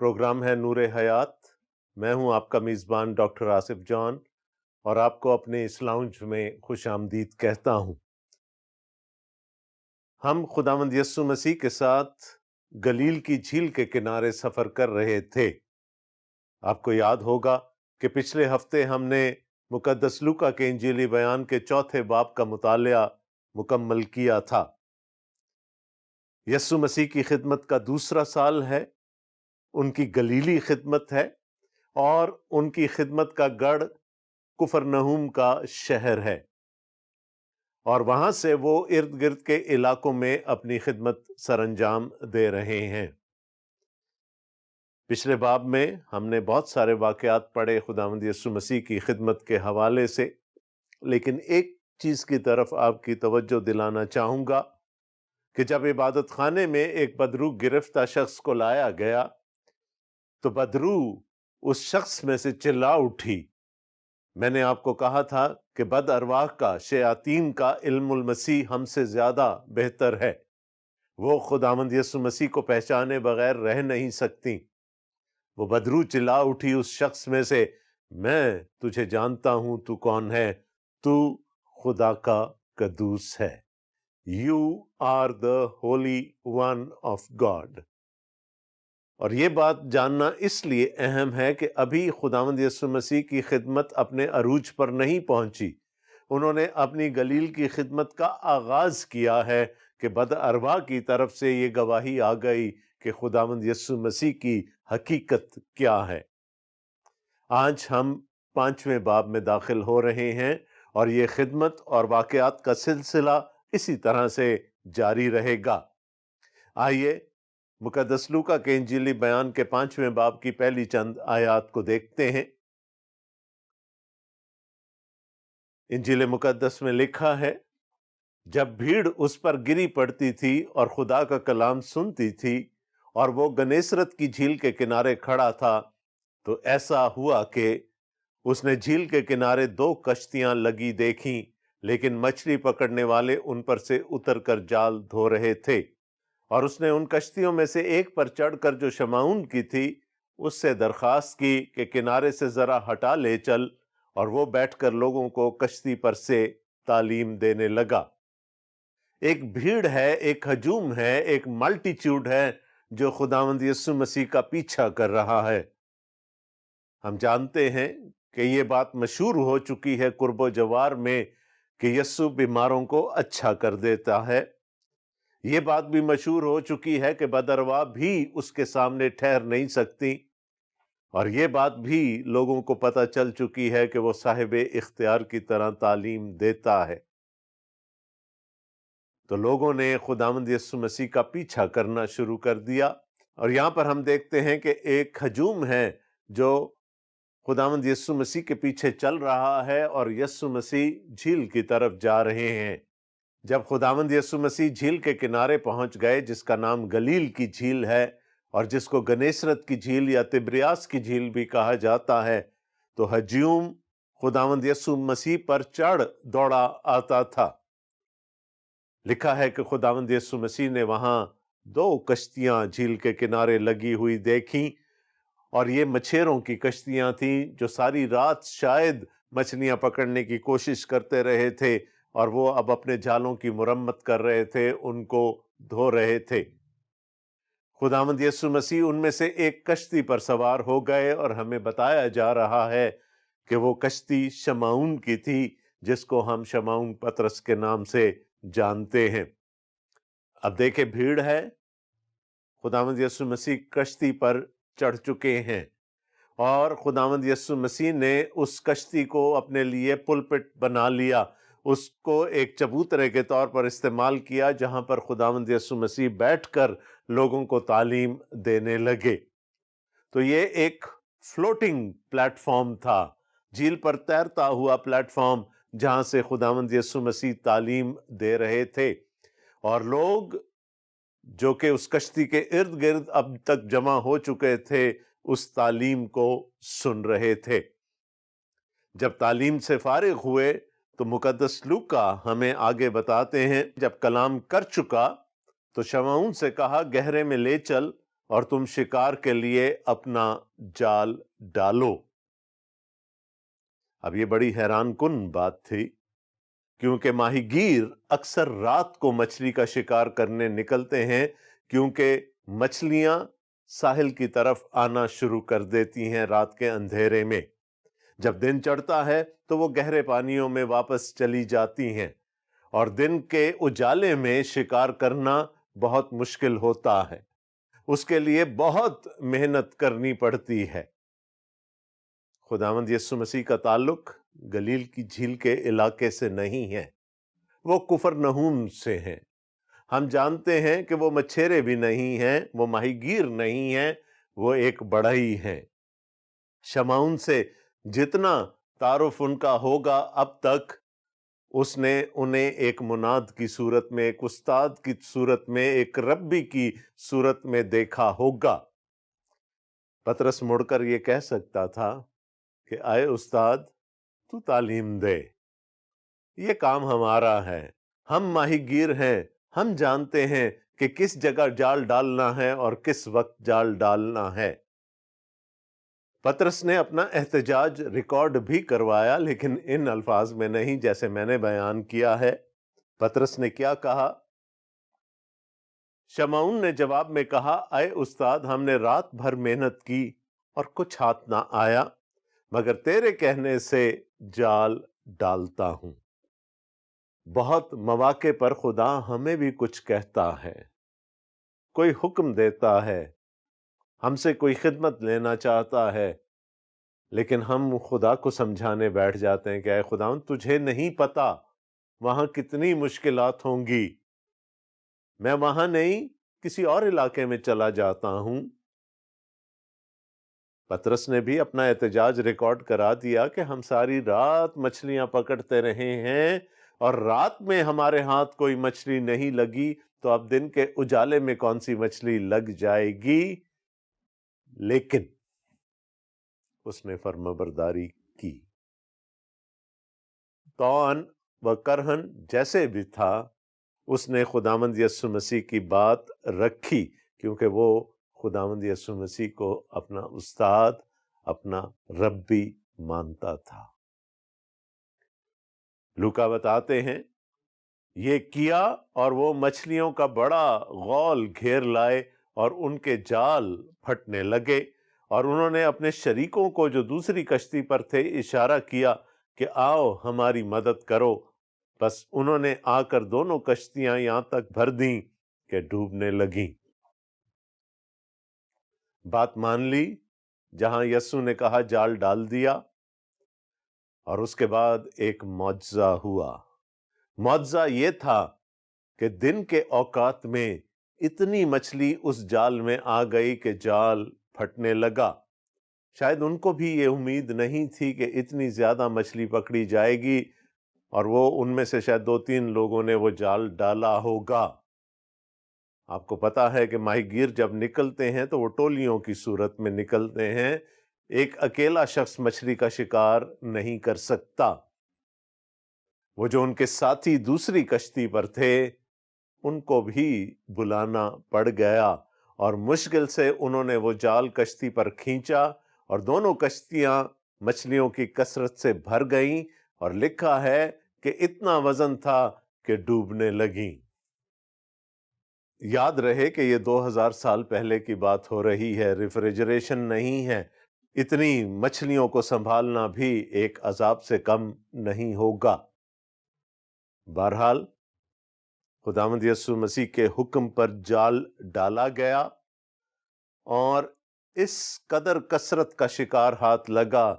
Programme ہے نور حیات۔ میں ہوں آپ کا میزبان ڈاکٹر آصف جان اور آپ کو اپنے اس لاؤنج میں خوش آمدید کہتا ہوں۔ ہم خداوند یسوع مسیح کے ساتھ گلیل کی جھیل کے کنارے سفر کر رہے تھے۔ آپ کو یاد ہوگا کہ پچھلے ہفتے ہم نے مقدس لوکا کے انجیلی بیان کے 4 باب کا مطالعہ مکمل کیا تھا۔ یسوع مسیح کی خدمت کا دوسرا سال ہے، ان کی گلیلی خدمت ہے اور ان کی خدمت کا گڑھ کفرنہوم کا شہر ہے، اور وہاں سے وہ ارد گرد کے علاقوں میں اپنی خدمت سر انجام دے رہے ہیں۔ پچھلے باب میں ہم نے بہت سارے واقعات پڑھے خداوند یسوع مسیح کی خدمت کے حوالے سے، لیکن ایک چیز کی طرف آپ کی توجہ دلانا چاہوں گا کہ جب عبادت خانے میں ایک بدرو گرفتہ شخص کو لایا گیا تو بدرو اس شخص میں سے چلا اٹھی۔ میں نے آپ کو کہا تھا کہ بد ارواح کا، شیاطین کا علم المسیح ہم سے زیادہ بہتر ہے۔ وہ خداوند یسوع مسیح کو پہچانے بغیر رہ نہیں سکتی۔ وہ بدرو چلا اٹھی اس شخص میں سے، میں تجھے جانتا ہوں، تو کون ہے؟ تو خدا کا قدوس ہے۔ You are the Holy One of God۔ اور یہ بات جاننا اس لیے اہم ہے کہ ابھی خداوند یسوع مسیح کی خدمت اپنے عروج پر نہیں پہنچی۔ انہوں نے اپنی گلیل کی خدمت کا آغاز کیا ہے کہ بد ارواح کی طرف سے یہ گواہی آ گئی کہ خداوند یسوع مسیح کی حقیقت کیا ہے۔ آج ہم 5ویں باب میں داخل ہو رہے ہیں اور یہ خدمت اور واقعات کا سلسلہ اسی طرح سے جاری رہے گا۔ آئیے مقدس لوکا کے انجیلی بیان کے 5ویں باب کی پہلی چند آیات کو دیکھتے ہیں۔ انجیل مقدس میں لکھا ہے، جب بھیڑ اس پر گری پڑتی تھی اور خدا کا کلام سنتی تھی اور وہ گنیسرت کی جھیل کے کنارے کھڑا تھا، تو ایسا ہوا کہ اس نے جھیل کے کنارے 2 کشتیاں لگی دیکھیں، لیکن مچھلی پکڑنے والے ان پر سے اتر کر جال دھو رہے تھے، اور اس نے ان کشتیوں میں سے ایک پر چڑھ کر جو شمعون کی تھی اس سے درخواست کی کہ کنارے سے ذرا ہٹا لے چل، اور وہ بیٹھ کر لوگوں کو کشتی پر سے تعلیم دینے لگا۔ ایک بھیڑ ہے، ایک ہجوم ہے، ایک ملٹیچیوڈ ہے جو خداوند یسوع مسیح کا پیچھا کر رہا ہے۔ ہم جانتے ہیں کہ یہ بات مشہور ہو چکی ہے قرب و جوار میں کہ یسوع بیماروں کو اچھا کر دیتا ہے۔ یہ بات بھی مشہور ہو چکی ہے کہ بد ارواح بھی اس کے سامنے ٹھہر نہیں سکتی، اور یہ بات بھی لوگوں کو پتہ چل چکی ہے کہ وہ صاحب اختیار کی طرح تعلیم دیتا ہے۔ تو لوگوں نے خداوند یسوع مسیح کا پیچھا کرنا شروع کر دیا، اور یہاں پر ہم دیکھتے ہیں کہ ایک ہجوم ہے جو خداوند یسوع مسیح کے پیچھے چل رہا ہے، اور یسوع مسیح جھیل کی طرف جا رہے ہیں۔ جب خداوند یسوع مسیح جھیل کے کنارے پہنچ گئے، جس کا نام گلیل کی جھیل ہے اور جس کو گنیسرت کی جھیل یا تبریاس کی جھیل بھی کہا جاتا ہے، تو ہجوم خداوند یسوع مسیح پر چڑھ دوڑا آتا تھا۔ لکھا ہے کہ خداوند یسوع مسیح نے وہاں 2 کشتیاں جھیل کے کنارے لگی ہوئی دیکھیں، اور یہ مچھیروں کی کشتیاں تھیں جو ساری رات شاید مچھلیاں پکڑنے کی کوشش کرتے رہے تھے، اور وہ اب اپنے جالوں کی مرمت کر رہے تھے، ان کو دھو رہے تھے۔ خداوند یسوع مسیح ان میں سے ایک کشتی پر سوار ہو گئے، اور ہمیں بتایا جا رہا ہے کہ وہ کشتی شمعون کی تھی، جس کو ہم شمعون پطرس کے نام سے جانتے ہیں۔ اب دیکھیں، بھیڑ ہے، خداوند یسوع مسیح کشتی پر چڑھ چکے ہیں، اور خداوند یسوع مسیح نے اس کشتی کو اپنے لیے پلپٹ بنا لیا، اس کو ایک چبوترے کے طور پر استعمال کیا، جہاں پر خداوند یسوع مسیح بیٹھ کر لوگوں کو تعلیم دینے لگے۔ تو یہ ایک فلوٹنگ پلیٹ فارم تھا، جھیل پر تیرتا ہوا پلیٹ فارم، جہاں سے خداوند یسوع مسیح تعلیم دے رہے تھے، اور لوگ جو کہ اس کشتی کے ارد گرد اب تک جمع ہو چکے تھے اس تعلیم کو سن رہے تھے۔ جب تعلیم سے فارغ ہوئے تو مقدس لوکا ہمیں آگے بتاتے ہیں، جب کلام کر چکا تو شمعون سے کہا، گہرے میں لے چل اور تم شکار کے لیے اپنا جال ڈالو۔ اب یہ بڑی حیران کن بات تھی، کیونکہ ماہی گیر اکثر رات کو مچھلی کا شکار کرنے نکلتے ہیں، کیونکہ مچھلیاں ساحل کی طرف آنا شروع کر دیتی ہیں رات کے اندھیرے میں۔ جب دن چڑھتا ہے تو وہ گہرے پانیوں میں واپس چلی جاتی ہیں، اور دن کے اجالے میں شکار کرنا بہت مشکل ہوتا ہے، اس کے لیے بہت محنت کرنی پڑتی ہے۔ خداوند یسوع مسیح کا تعلق گلیل کی جھیل کے علاقے سے نہیں ہے، وہ کفرنہوم سے ہیں۔ ہم جانتے ہیں کہ وہ مچھیرے بھی نہیں ہیں، وہ ماہی گیر نہیں ہیں، وہ ایک بڑھئی ہیں۔ شمعون سے جتنا تعارف ان کا ہوگا اب تک، اس نے انہیں ایک مناد کی صورت میں، ایک استاد کی صورت میں، ایک ربی کی صورت میں دیکھا ہوگا۔ پطرس مڑ کر یہ کہہ سکتا تھا کہ اے استاد، تو تعلیم دے، یہ کام ہمارا ہے، ہم ماہی گیر ہیں، ہم جانتے ہیں کہ کس جگہ جال ڈالنا ہے اور کس وقت جال ڈالنا ہے۔ پطرس نے اپنا احتجاج ریکارڈ بھی کروایا، لیکن ان الفاظ میں نہیں جیسے میں نے بیان کیا ہے۔ پطرس نے کیا کہا؟ شمعون نے جواب میں کہا، اے استاد، ہم نے رات بھر محنت کی اور کچھ ہاتھ نہ آیا، مگر تیرے کہنے سے جال ڈالتا ہوں۔ بہت مواقع پر خدا ہمیں بھی کچھ کہتا ہے، کوئی حکم دیتا ہے، ہم سے کوئی خدمت لینا چاہتا ہے، لیکن ہم خدا کو سمجھانے بیٹھ جاتے ہیں کہ اے خداوند، تجھے نہیں پتا وہاں کتنی مشکلات ہوں گی، میں وہاں نہیں کسی اور علاقے میں چلا جاتا ہوں۔ پطرس نے بھی اپنا احتجاج ریکارڈ کرا دیا کہ ہم ساری رات مچھلیاں پکڑتے رہے ہیں اور رات میں ہمارے ہاتھ کوئی مچھلی نہیں لگی، تو اب دن کے اجالے میں کون سی مچھلی لگ جائے گی؟ لیکن اس نے فرمانبرداری کی، طوعاً و کرہن جیسے بھی تھا، اس نے خداوند یسوع مسیح کی بات رکھی، کیونکہ وہ خداوند یسوع مسیح کو اپنا استاد، اپنا ربی مانتا تھا۔ لوکا بتاتے ہیں یہ کیا اور وہ مچھلیوں کا بڑا غول گھیر لائے اور ان کے جال پھٹنے لگے، اور انہوں نے اپنے شریکوں کو جو دوسری کشتی پر تھے اشارہ کیا کہ آؤ ہماری مدد کرو، بس انہوں نے آ کر دونوں کشتیاں یہاں تک بھر دیں کہ ڈوبنے لگیں۔ بات مان لی، جہاں یسوع نے کہا جال ڈال دیا، اور اس کے بعد ایک معجزہ ہوا۔ معجزہ یہ تھا کہ دن کے اوقات میں اتنی مچھلی اس جال میں آ گئی کہ جال پھٹنے لگا۔ شاید ان کو بھی یہ امید نہیں تھی کہ اتنی زیادہ مچھلی پکڑی جائے گی، اور وہ ان میں سے شاید 2-3 لوگوں نے وہ جال ڈالا ہوگا۔ آپ کو پتا ہے کہ ماہی گیر جب نکلتے ہیں تو وہ ٹولیوں کی صورت میں نکلتے ہیں، ایک اکیلا شخص مچھلی کا شکار نہیں کر سکتا۔ وہ جو ان کے ساتھی دوسری کشتی پر تھے، ان کو بھی بلانا پڑ گیا، اور مشکل سے انہوں نے وہ جال کشتی پر کھینچا، اور دونوں کشتیاں مچھلیوں کی کثرت سے بھر گئیں، اور لکھا ہے کہ اتنا وزن تھا کہ ڈوبنے لگیں۔ یاد رہے کہ یہ 2000 سال پہلے کی بات ہو رہی ہے، ریفریجریشن نہیں ہے، اتنی مچھلیوں کو سنبھالنا بھی ایک عذاب سے کم نہیں ہوگا۔ بہرحال خداوند یسوع مسیح کے حکم پر جال ڈالا گیا، اور اس قدر کثرت کا شکار ہاتھ لگا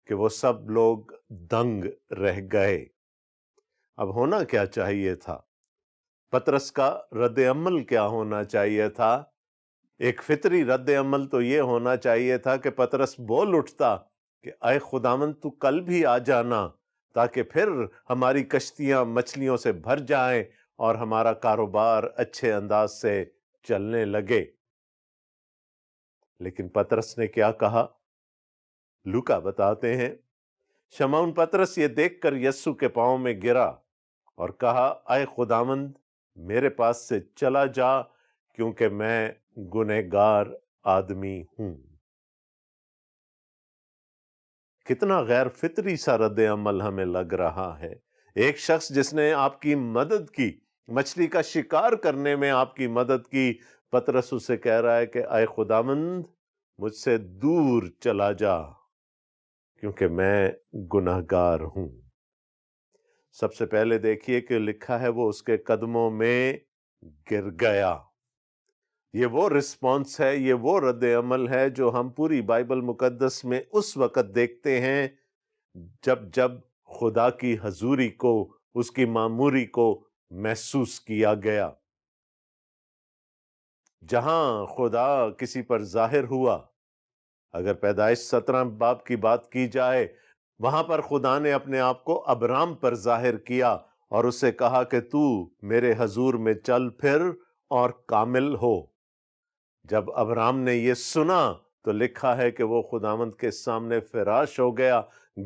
کہ وہ سب لوگ دنگ رہ گئے۔ اب ہونا کیا چاہیے تھا؟ پطرس کا رد عمل کیا ہونا چاہیے تھا؟ ایک فطری رد عمل تو یہ ہونا چاہیے تھا کہ پطرس بول اٹھتا کہ اے خداوند، تو کل بھی آ جانا، تاکہ پھر ہماری کشتیاں مچھلیوں سے بھر جائیں اور ہمارا کاروبار اچھے انداز سے چلنے لگے۔ لیکن پطرس نے کیا کہا؟ لوکا بتاتے ہیں شمعون پطرس یہ دیکھ کر یسوع کے پاؤں میں گرا اور کہا، اے خداوند، میرے پاس سے چلا جا، کیونکہ میں گنہگار آدمی ہوں۔ کتنا غیر فطری سا رد عمل ہمیں لگ رہا ہے۔ ایک شخص جس نے آپ کی مدد کی، مچھلی کا شکار کرنے میں آپ کی مدد کی، پطرس اسے کہہ رہا ہے کہ اے خداوند مجھ سے دور چلا جا کیونکہ میں گنہگار ہوں۔ سب سے پہلے دیکھیے کہ لکھا ہے وہ اس کے قدموں میں گر گیا۔ یہ وہ رسپانس ہے، یہ وہ رد عمل ہے جو ہم پوری بائبل مقدس میں اس وقت دیکھتے ہیں جب خدا کی حضوری کو، اس کی معموری کو محسوس کیا گیا۔ جہاں خدا کسی پر ظاہر ہوا، اگر پیدائش 17 باب کی بات کی جائے، وہاں پر خدا نے اپنے آپ کو ابرام پر ظاہر کیا اور اسے کہا کہ تو میرے حضور میں چل پھر اور کامل ہو۔ جب ابرام نے یہ سنا تو لکھا ہے کہ وہ خداوند کے سامنے فراش ہو گیا،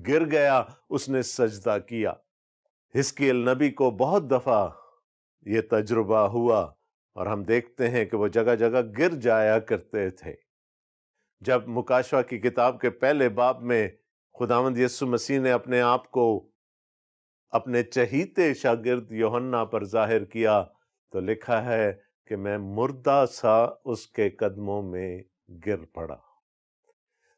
گر گیا، اس نے سجدہ کیا۔ حزقیل نبی کو بہت دفعہ یہ تجربہ ہوا اور ہم دیکھتے ہیں کہ وہ جگہ جگہ گر جایا کرتے تھے۔ جب مکاشفہ کی کتاب کے پہلے باب میں خداوند یسوع مسیح نے اپنے آپ کو اپنے چہیتے شاگرد یوحنا پر ظاہر کیا تو لکھا ہے کہ میں مردہ سا اس کے قدموں میں گر پڑا۔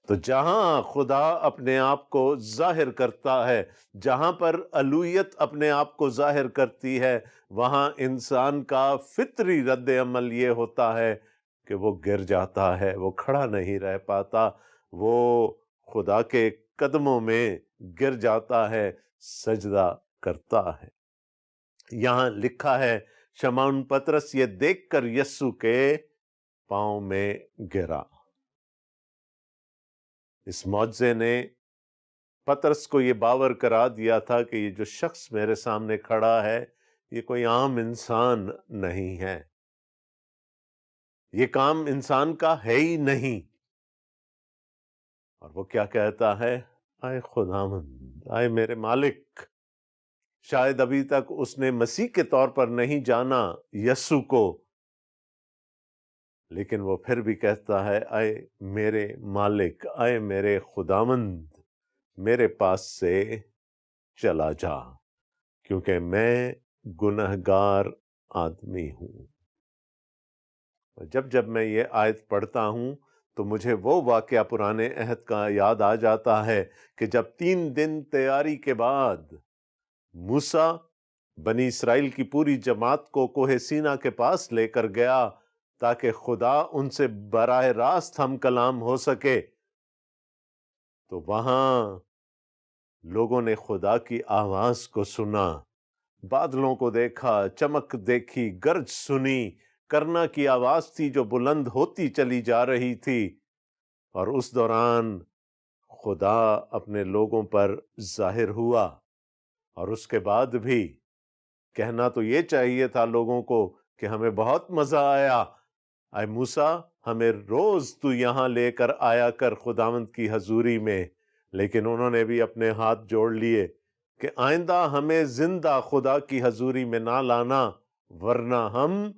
تو جہاں خدا اپنے آپ کو ظاہر کرتا ہے، جہاں پر الوہیت اپنے آپ کو ظاہر کرتی ہے، وہاں انسان کا فطری رد عمل یہ ہوتا ہے کہ وہ گر جاتا ہے، وہ کھڑا نہیں رہ پاتا، وہ خدا کے قدموں میں گر جاتا ہے، سجدہ کرتا ہے۔ یہاں لکھا ہے شمعون پطرس یہ دیکھ کر یسوع کے پاؤں میں گرا۔ اس معجزے نے پطرس کو یہ باور کرا دیا تھا کہ یہ جو شخص میرے سامنے کھڑا ہے یہ کوئی عام انسان نہیں ہے، یہ کام انسان کا ہے ہی نہیں۔ اور وہ کیا کہتا ہے؟ اے خداوند، اے میرے مالک۔ شاید ابھی تک اس نے مسیح کے طور پر نہیں جانا یسوع کو، لیکن وہ پھر بھی کہتا ہے اے میرے مالک، اے میرے خداوند، میرے پاس سے چلا جا کیونکہ میں گنہگار آدمی ہوں۔ جب میں یہ آیت پڑھتا ہوں تو مجھے وہ واقعہ پرانے عہد کا یاد آ جاتا ہے کہ جب 3 دن تیاری کے بعد موسیٰ بنی اسرائیل کی پوری جماعت کو کوہ سینا کے پاس لے کر گیا تاکہ خدا ان سے براہ راست ہم کلام ہو سکے، تو وہاں لوگوں نے خدا کی آواز کو سنا، بادلوں کو دیکھا، چمک دیکھی، گرج سنی، کرنا کی آواز تھی جو بلند ہوتی چلی جا رہی تھی، اور اس دوران خدا اپنے لوگوں پر ظاہر ہوا۔ اور اس کے بعد بھی کہنا تو یہ چاہیے تھا لوگوں کو کہ ہمیں بہت مزہ آیا، اے موسیٰ ہمیں روز تو یہاں لے کر آیا کر خداوند کی حضوری میں، لیکن انہوں نے بھی اپنے ہاتھ جوڑ لیے کہ آئندہ ہمیں زندہ خدا کی حضوری میں نہ لانا ورنہ ہم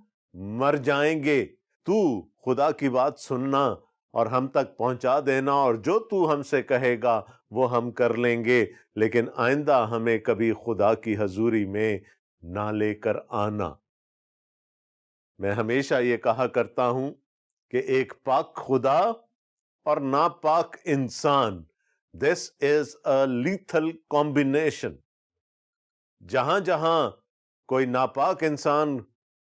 مر جائیں گے۔ تو خدا کی بات سننا اور ہم تک پہنچا دینا، اور جو تو ہم سے کہے گا وہ ہم کر لیں گے، لیکن آئندہ ہمیں کبھی خدا کی حضوری میں نہ لے کر آنا۔ میں ہمیشہ یہ کہا کرتا ہوں کہ ایک پاک خدا اور ناپاک انسان، this is a lethal combination۔ جہاں جہاں کوئی ناپاک انسان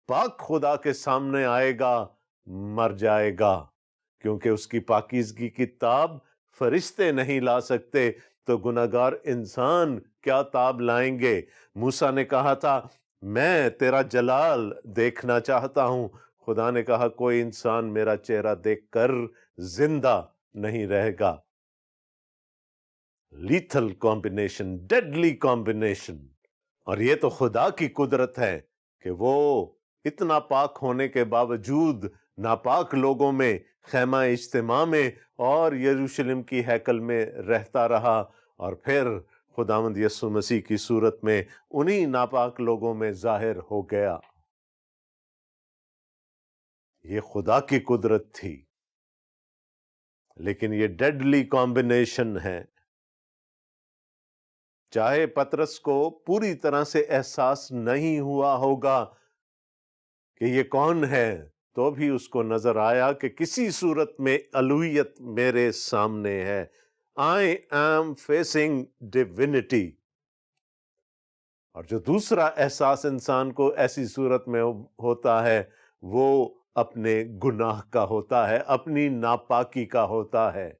پاک خدا کے سامنے آئے گا مر جائے گا، کیونکہ اس کی پاکیزگی کی تاب فرشتے نہیں لا سکتے، تو گنہگار انسان کیا تاب لائیں گے؟ موسیٰ نے کہا تھا میں تیرا جلال دیکھنا چاہتا ہوں، خدا نے کہا کوئی انسان میرا چہرہ دیکھ کر زندہ نہیں رہے گا۔ Lethal combination, deadly combination. اور یہ تو خدا کی قدرت ہے کہ وہ اتنا پاک ہونے کے باوجود ناپاک لوگوں میں، خیمہ اجتماع میں اور یروشلم کی ہیکل میں رہتا رہا، اور پھر خداوند یسوع مسیح کی صورت میں انہی ناپاک لوگوں میں ظاہر ہو گیا۔ یہ خدا کی قدرت تھی۔ لیکن یہ ڈیڈلی کمبینیشن ہے. چاہے پطرس کو پوری طرح سے احساس نہیں ہوا ہوگا کہ یہ کون ہے، تو بھی اس کو نظر آیا کہ کسی صورت میں الوہیت میرے سامنے ہے. I am facing divinity. اور جو دوسرا احساس انسان کو ایسی صورت میں ہوتا ہے وہ اپنے گناہ کا ہوتا ہے، اپنی ناپاکی کا ہوتا ہے.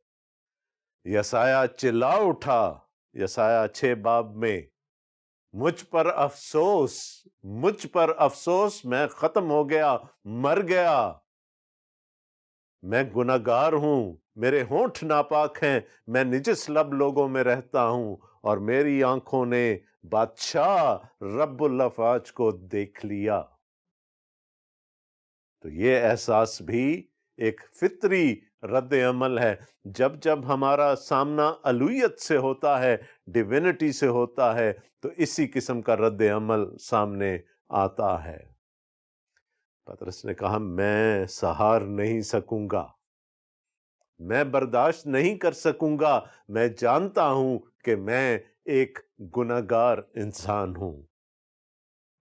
یسایہ چلا اٹھا یسایہ 6 باب میں، مجھ پر افسوس، مجھ پر افسوس، میں ختم ہو گیا، مر گیا، میں گناہگار ہوں، میرے ہونٹ ناپاک ہیں، میں نجس لب لوگوں میں رہتا ہوں، اور میری آنکھوں نے بادشاہ رب الافواج کو دیکھ لیا. تو یہ احساس بھی ایک فطری رد عمل ہے. جب جب ہمارا سامنا الوہیت سے ہوتا ہے، ڈیوینٹی سے ہوتا ہے، تو اسی قسم کا رد عمل سامنے آتا ہے. پطرس نے کہا میں سہار نہیں سکوں گا، میں برداشت نہیں کر سکوں گا، میں جانتا ہوں کہ میں ایک گناہگار انسان ہوں.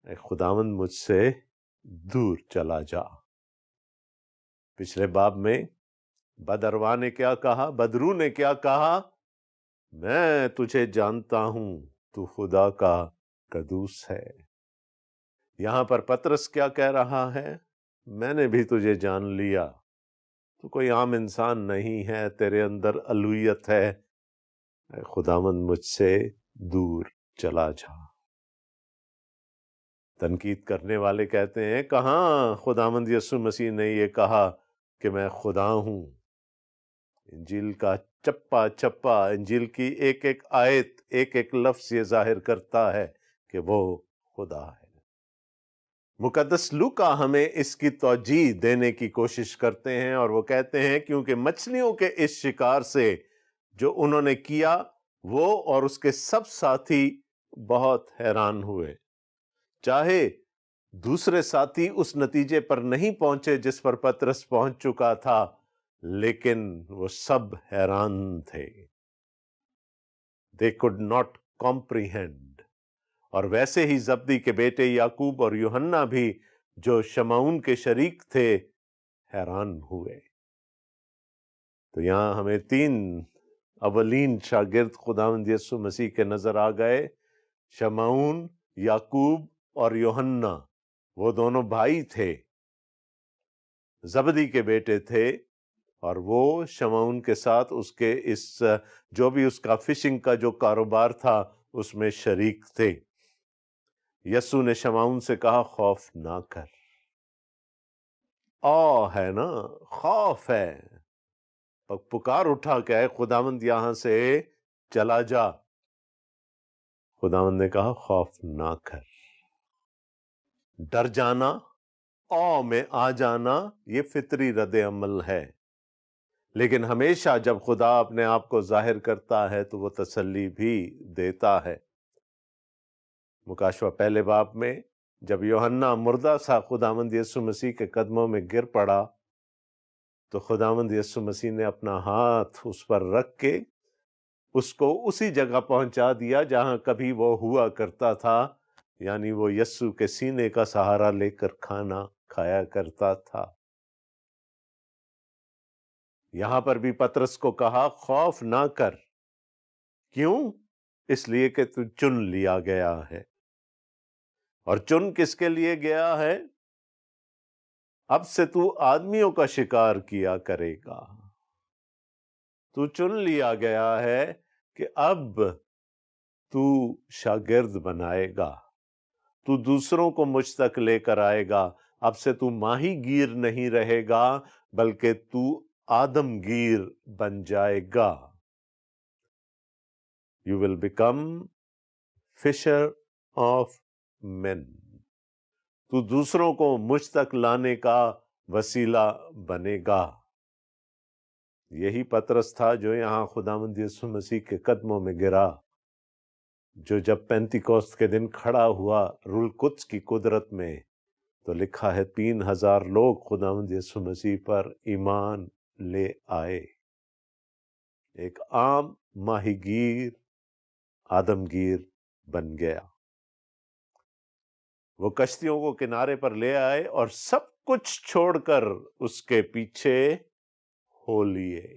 اے خداوند مجھ سے دور چلا جا. پچھلے باب میں بدروا نے کیا کہا، بدرو نے کیا کہا، میں تجھے جانتا ہوں، تو خدا کا قدوس ہے. یہاں پر پطرس کیا کہہ رہا ہے، میں نے بھی تجھے جان لیا، تو کوئی عام انسان نہیں ہے، تیرے اندر الوہیت ہے. اے خداوند مجھ سے دور چلا جا. تنقید کرنے والے کہتے ہیں کہاں خداوند یسوع مسیح نے یہ کہا کہ میں خدا ہوں. انجیل کا چپا چپا، انجیل کی ایک ایک آیت، ایک ایک لفظ یہ ظاہر کرتا ہے کہ وہ خدا ہے. مقدس لوکا ہمیں اس کی توجیہ دینے کی کوشش کرتے ہیں، اور وہ کہتے ہیں کیونکہ مچھلیوں کے اس شکار سے جو انہوں نے کیا، وہ اور اس کے سب ساتھی بہت حیران ہوئے. چاہے دوسرے ساتھی اس نتیجے پر نہیں پہنچے جس پر پطرس پہنچ چکا تھا، لیکن وہ سب حیران تھے. They could not comprehend. اور ویسے ہی زبدی کے بیٹے یعقوب اور یوحنا بھی جو شمعون کے شریک تھے حیران ہوئے. تو یہاں ہمیں 3 اولین شاگرد خداوند یسوع مسیح کے نظر آ گئے، شمعون، یعقوب اور یوحنا. وہ دونوں بھائی تھے، زبدی کے بیٹے تھے، اور وہ شمعون کے ساتھ اس کے اس جو بھی اس کا فشنگ کا جو کاروبار تھا اس میں شریک تھے. یسوع نے شمعون سے کہا خوف نہ کر. ہے نا، خوف ہے. پکار اٹھا کہ اے خداوند یہاں سے چلا جا. خداوند نے کہا خوف نہ کر. ڈر جانا، میں آ جانا، یہ فطری رد عمل ہے. لیکن ہمیشہ جب خدا اپنے آپ کو ظاہر کرتا ہے تو وہ تسلی بھی دیتا ہے. مکاشفہ پہلے باب میں جب یوحنا مردہ سا خداوند یسوع مسیح کے قدموں میں گر پڑا، تو خداوند یسوع مسیح نے اپنا ہاتھ اس پر رکھ کے اس کو اسی جگہ پہنچا دیا جہاں کبھی وہ ہوا کرتا تھا، یعنی وہ یسوع کے سینے کا سہارا لے کر کھانا کھایا کرتا تھا. یہاں پر بھی پطرس کو کہا خوف نہ کر. کیوں؟ اس لیے کہ تو چن لیا گیا ہے. اور چن کس کے لیے گیا ہے؟ اب سے تو آدمیوں کا شکار کیا کرے گا. تو چن لیا گیا ہے کہ اب تو شاگرد بنائے گا، تو دوسروں کو مجھ تک لے کر آئے گا. اب سے تو ماہی گیر نہیں رہے گا، بلکہ تو آدم گیر بن جائے گا. You will become fisher of men. تو دوسروں کو مجھ تک لانے کا وسیلہ بنے گا. یہی پطرس تھا جو یہاں خداوند یسوع مسیح کے قدموں میں گرا، جو جب پینتیکوست کے دن کھڑا ہوا روح القدس کی قدرت میں، تو لکھا ہے 3000 لوگ خداوند یسوع مسیح پر ایمان لے آئے. ایک عام ماہی گیر آدمگیر بن گیا۔ وہ کشتیوں کو کنارے پر لے آئے اور سب کچھ چھوڑ کر اس کے پیچھے ہو لیے۔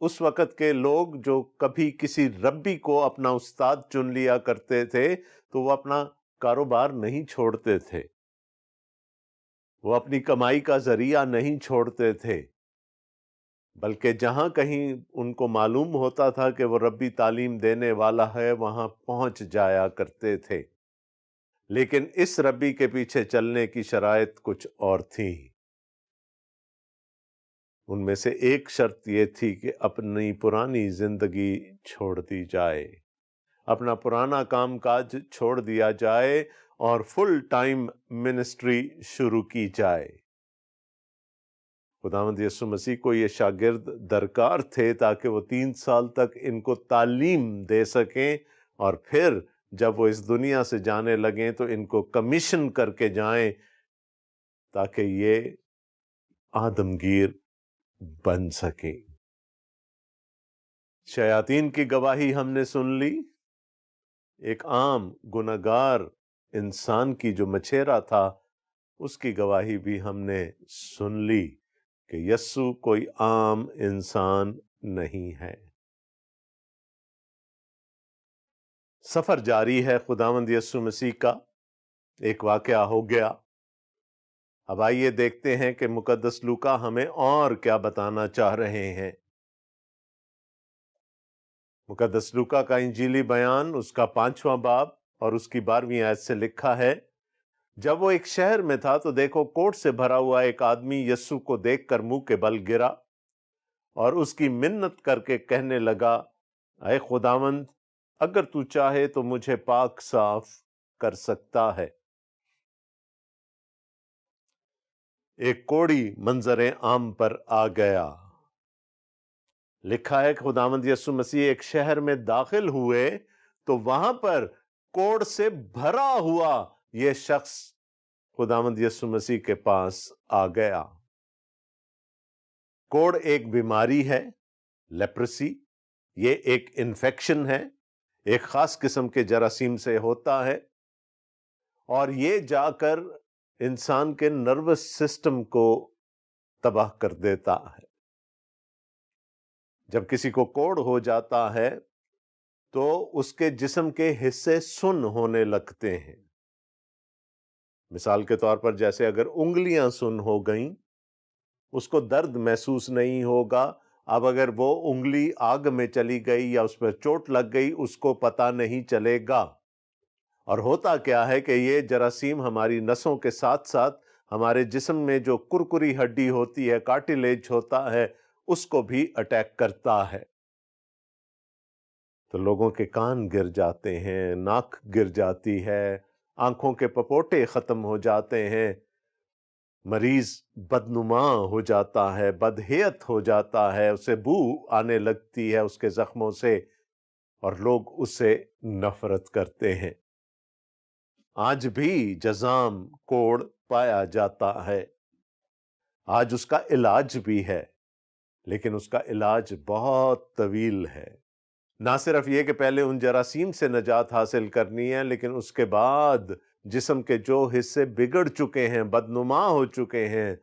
اس وقت کے لوگ جو کبھی کسی ربی کو اپنا استاد چن لیا کرتے تھے تو وہ اپنا کاروبار نہیں چھوڑتے تھے، وہ اپنی کمائی کا ذریعہ نہیں چھوڑتے تھے، بلکہ جہاں کہیں ان کو معلوم ہوتا تھا کہ وہ ربی تعلیم دینے والا ہے وہاں پہنچ جایا کرتے تھے۔ لیکن اس ربی کے پیچھے چلنے کی شرائط کچھ اور تھیں۔ ان میں سے ایک شرط یہ تھی کہ اپنی پرانی زندگی چھوڑ دی جائے، اپنا پرانا کام کاج چھوڑ دیا جائے اور فل ٹائم منسٹری شروع کی جائے۔ خداوند یسوع مسیح کو یہ شاگرد درکار تھے تاکہ وہ 3 سال تک ان کو تعلیم دے سکیں، اور پھر جب وہ اس دنیا سے جانے لگیں تو ان کو کمیشن کر کے جائیں تاکہ یہ آدمگیر بن سکیں۔ شیاطین کی گواہی ہم نے سن لی، ایک عام گنہگار انسان کی جو مچھیرا تھا اس کی گواہی بھی ہم نے سن لی کہ یسوع کوئی عام انسان نہیں ہے۔ سفر جاری ہے خداوند یسوع مسیح کا۔ ایک واقعہ ہو گیا، اب آئیے دیکھتے ہیں کہ مقدس لوکا ہمیں اور کیا بتانا چاہ رہے ہیں۔ مقدس لوکا کا انجیلی بیان اس کا 5واں باب اور اس کی 12ویں آیت سے لکھا ہے، جب وہ ایک شہر میں تھا تو دیکھو کوڑھ سے بھرا ہوا ایک آدمی یسوع کو دیکھ کر منہ کے بل گرا اور اس کی منت کر کے کہنے لگا، اے خداوند، اگر تو چاہے تو مجھے پاک صاف کر سکتا ہے۔ ایک کوڑی منظر عام پر آ گیا۔ لکھا ہے کہ خداوند یسوع مسیح ایک شہر میں داخل ہوئے تو وہاں پر کوڑھ سے بھرا ہوا یہ شخص خداوند یسوع مسیح کے پاس آ گیا۔ کوڑھ ایک بیماری ہے، لیپرسی، یہ ایک انفیکشن ہے، ایک خاص قسم کے جراثیم سے ہوتا ہے، اور یہ جا کر انسان کے نروس سسٹم کو تباہ کر دیتا ہے۔ جب کسی کو کوڑھ ہو جاتا ہے تو اس کے جسم کے حصے سن ہونے لگتے ہیں۔ مثال کے طور پر جیسے اگر انگلیاں سن ہو گئیں، اس کو درد محسوس نہیں ہوگا۔ اب اگر وہ انگلی آگ میں چلی گئی یا اس پر چوٹ لگ گئی اس کو پتہ نہیں چلے گا۔ اور ہوتا کیا ہے کہ یہ جراثیم ہماری نسوں کے ساتھ ساتھ ہمارے جسم میں جو کرکری ہڈی ہوتی ہے، کارٹیلیج ہوتا ہے، اس کو بھی اٹیک کرتا ہے۔ تو لوگوں کے کان گر جاتے ہیں، ناک گر جاتی ہے، آنکھوں کے پپوٹے ختم ہو جاتے ہیں، مریض بدنما ہو جاتا ہے، بدہیت ہو جاتا ہے، اسے بو آنے لگتی ہے اس کے زخموں سے، اور لوگ اس سے نفرت کرتے ہیں۔ آج بھی جذام کوڑھ پایا جاتا ہے، آج اس کا علاج بھی ہے، لیکن اس کا علاج بہت طویل ہے۔ نہ صرف یہ کہ پہلے ان جراثیم سے نجات حاصل کرنی ہے، لیکن اس کے بعد جسم کے جو حصے بگڑ چکے ہیں، بدنما ہو چکے ہیں،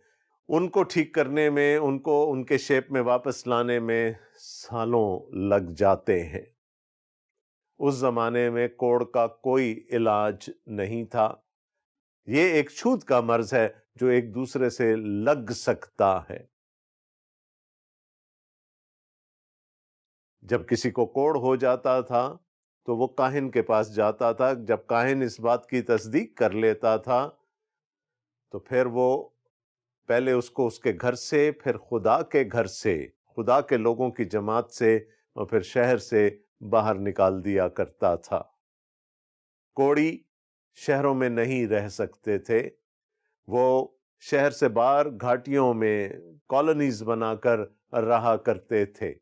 ان کو ٹھیک کرنے میں، ان کو ان کے شیپ میں واپس لانے میں سالوں لگ جاتے ہیں۔ اس زمانے میں کوڑھ کا کوئی علاج نہیں تھا۔ یہ ایک چھوت کا مرض ہے جو ایک دوسرے سے لگ سکتا ہے۔ جب کسی کو کوڑھ ہو جاتا تھا تو وہ کاہن کے پاس جاتا تھا۔ جب کاہن اس بات کی تصدیق کر لیتا تھا تو پھر وہ پہلے اس کو اس کے گھر سے، پھر خدا کے گھر سے، خدا کے لوگوں کی جماعت سے، اور پھر شہر سے باہر نکال دیا کرتا تھا۔ کوڑی شہروں میں نہیں رہ سکتے تھے، وہ شہر سے باہر گھاٹیوں میں کالونیز بنا کر رہا کرتے تھے۔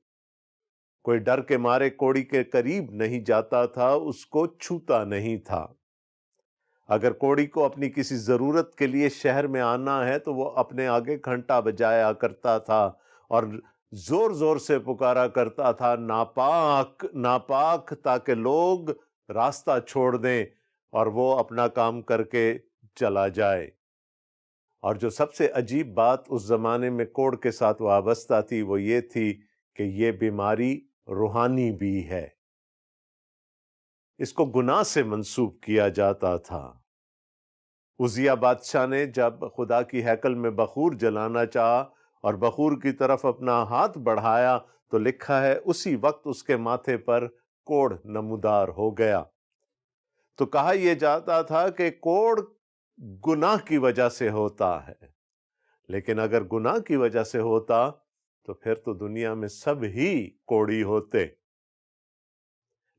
کوئی ڈر کے مارے کوڑی کے قریب نہیں جاتا تھا، اس کو چھوتا نہیں تھا۔ اگر کوڑی کو اپنی کسی ضرورت کے لیے شہر میں آنا ہے تو وہ اپنے آگے گھنٹا بجایا کرتا تھا، اور زور زور سے پکارا کرتا تھا، ناپاک ناپاک، تاکہ لوگ راستہ چھوڑ دیں اور وہ اپنا کام کر کے چلا جائے۔ اور جو سب سے عجیب بات اس زمانے میں کوڑ کے ساتھ وابستہ تھی وہ یہ تھی کہ یہ بیماری روحانی بھی ہے، اس کو گناہ سے منسوب کیا جاتا تھا۔ عزیہ بادشاہ نے جب خدا کی ہیکل میں بخور جلانا چاہا اور بخور کی طرف اپنا ہاتھ بڑھایا تو لکھا ہے اسی وقت اس کے ماتھے پر کوڑ نمودار ہو گیا۔ تو کہا یہ جاتا تھا کہ کوڑ گناہ کی وجہ سے ہوتا ہے، لیکن اگر گناہ کی وجہ سے ہوتا تو پھر تو دنیا میں سب ہی کوڑی ہوتے،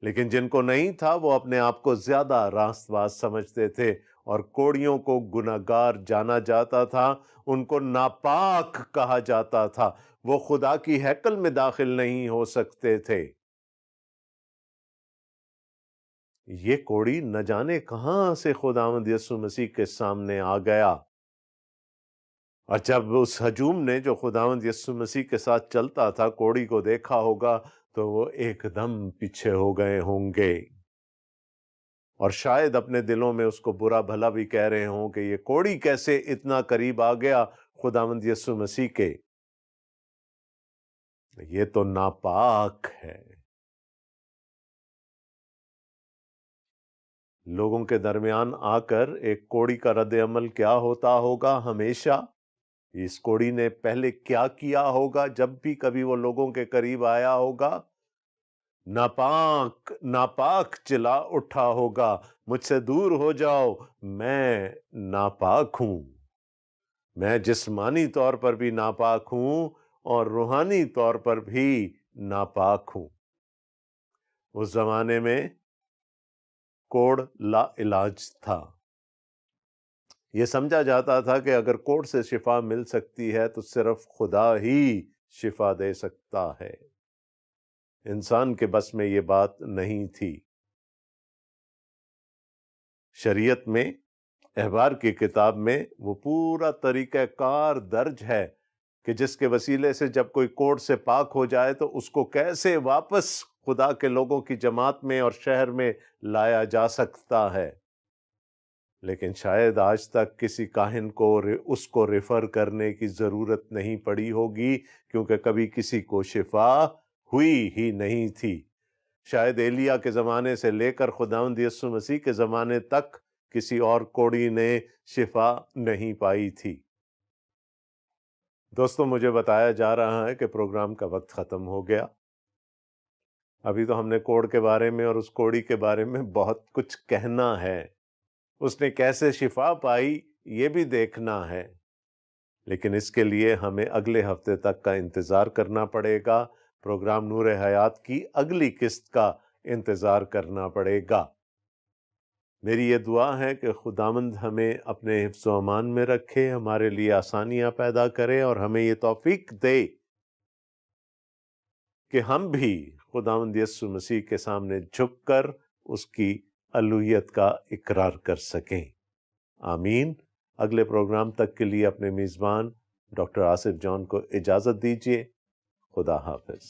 لیکن جن کو نہیں تھا وہ اپنے آپ کو زیادہ راست باز سمجھتے تھے اور کوڑیوں کو گناہگار جانا جاتا تھا، ان کو ناپاک کہا جاتا تھا، وہ خدا کی ہیکل میں داخل نہیں ہو سکتے تھے۔ یہ کوڑی نہ جانے کہاں سے خداوند یسوع مسیح کے سامنے آ گیا، اور جب اس ہجوم نے جو خداوند یسوع مسیح کے ساتھ چلتا تھا کوڑی کو دیکھا ہوگا تو وہ ایک دم پیچھے ہو گئے ہوں گے، اور شاید اپنے دلوں میں اس کو برا بھلا بھی کہہ رہے ہوں کہ یہ کوڑی کیسے اتنا قریب آ گیا خداوند یسوع مسیح کے، یہ تو ناپاک ہے۔ لوگوں کے درمیان آ کر ایک کوڑی کا رد عمل کیا ہوتا ہوگا ہمیشہ؟ اس کوڑی نے پہلے کیا کیا ہوگا جب بھی کبھی وہ لوگوں کے قریب آیا ہوگا؟ ناپاک ناپاک چلا اٹھا ہوگا، مجھ سے دور ہو جاؤ، میں ناپاک ہوں، میں جسمانی طور پر بھی ناپاک ہوں اور روحانی طور پر بھی ناپاک ہوں۔ اس زمانے میں کوڑ لا علاج تھا، یہ سمجھا جاتا تھا کہ اگر کوڑ سے شفا مل سکتی ہے تو صرف خدا ہی شفا دے سکتا ہے، انسان کے بس میں یہ بات نہیں تھی۔ شریعت میں، احبار کی کتاب میں وہ پورا طریقہ کار درج ہے کہ جس کے وسیلے سے جب کوئی کوڑ سے پاک ہو جائے تو اس کو کیسے واپس خدا کے لوگوں کی جماعت میں اور شہر میں لایا جا سکتا ہے، لیکن شاید آج تک کسی کاہن کو اس کو ریفر کرنے کی ضرورت نہیں پڑی ہوگی، کیونکہ کبھی کسی کو شفا ہوئی ہی نہیں تھی۔ شاید ایلیا کے زمانے سے لے کر خداوند یسوع مسیح کے زمانے تک کسی اور کوڑی نے شفا نہیں پائی تھی۔ دوستو، مجھے بتایا جا رہا ہے کہ پروگرام کا وقت ختم ہو گیا۔ ابھی تو ہم نے کوڑ کے بارے میں اور اس کوڑی کے بارے میں بہت کچھ کہنا ہے، اس نے کیسے شفا پائی یہ بھی دیکھنا ہے، لیکن اس کے لیے ہمیں اگلے ہفتے تک کا انتظار کرنا پڑے گا، پروگرام نور حیات کی اگلی قسط کا انتظار کرنا پڑے گا۔ میری یہ دعا ہے کہ خداوند ہمیں اپنے حفظ و امان میں رکھے، ہمارے لیے آسانیاں پیدا کرے اور ہمیں یہ توفیق دے کہ ہم بھی خداوند یسوع مسیح کے سامنے جھک کر اس کی الوہیت کا اقرار کر سکیں۔ آمین۔ اگلے پروگرام تک کے لیے اپنے میزبان ڈاکٹر آصف جان کو اجازت دیجیے۔ خدا حافظ۔